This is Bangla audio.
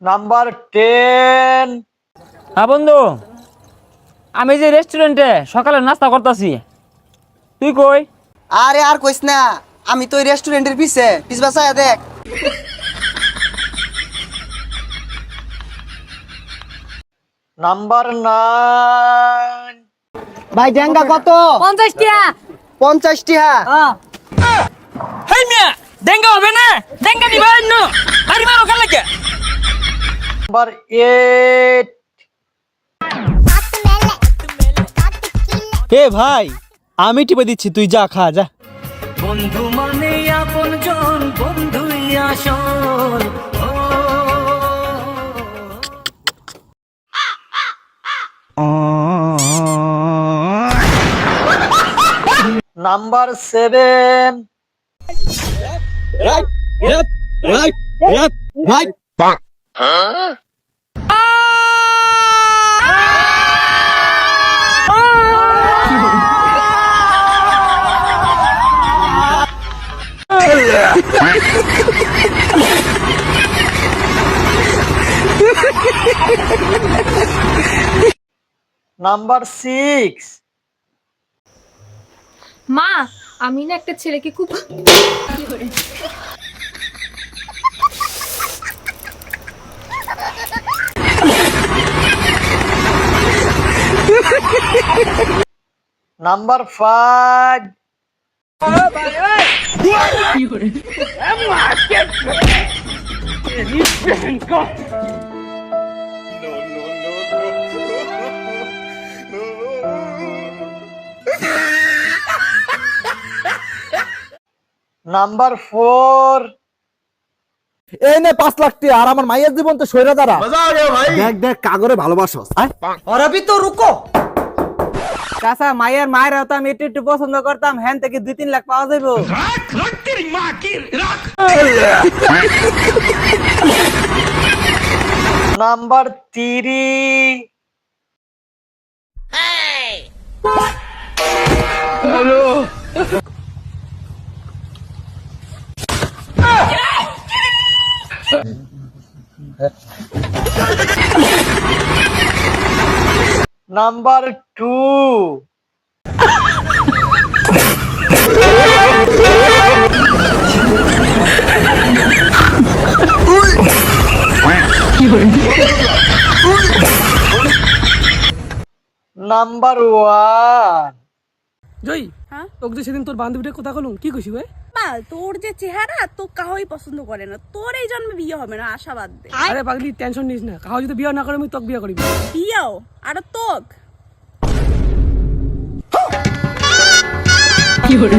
নাম্বার 10। হ্যাঁ বন্ধু, আমি যে রেস্টুরেন্টে সকালে নাস্তা করতেছি, তুই কই? আরে আর কইস না, আমি তো রেস্টুরেন্টের পিছ বাসায় দেখ। নাম্বার 9। ভাই ডেঙ্গা কত? 50 টাকা। 50 টাকা। হেই মিয়া, ডেঙ্গা হবে না? ডেঙ্গা দিবা না? আরে মারো কাল লাগে। নাম্বার 8। এ ভাই, আমি টিপে দিচ্ছি, তুই যা খা যা। বন্ধু মানে আপন জন, বন্ধুই আসল। নাম্বার 7। নাম্বার 6। মা, আমি না একটা ছেলেকে খুব নাম্বার 5। নাম্বার 4। এই নে 5 লাখ টাকা, আর আমার মায়ের জীবন তো সইরা দাঁড়া। দেখ দেখ কাগরে ভালোবাসস। और अभी तो रुको। চাচা, মায়ের তো আমি একটু একটু পছন্দ করতাম, হ্যান থেকে 2-3 লাখ পাওয়া যাইবো। নাম্বার 3। নাম্বার 2। নাম্বার 1। জয়, তোকে যে সেদিন তোর বান্ধবীটার কথা বলুন, কি খুশি ভাই? পাল, তোর যে চেহারা তো কাউই পছন্দ করে না, তোর এই জন্মে বিয়ে হবে না, আশাবাদ দে। আরে পাগলি, টেনশন নিস না, কাউ যদি বিয়ে না করে আমি তোকে বিয়ে করিব। বিয়েও আর তোক কি হলো?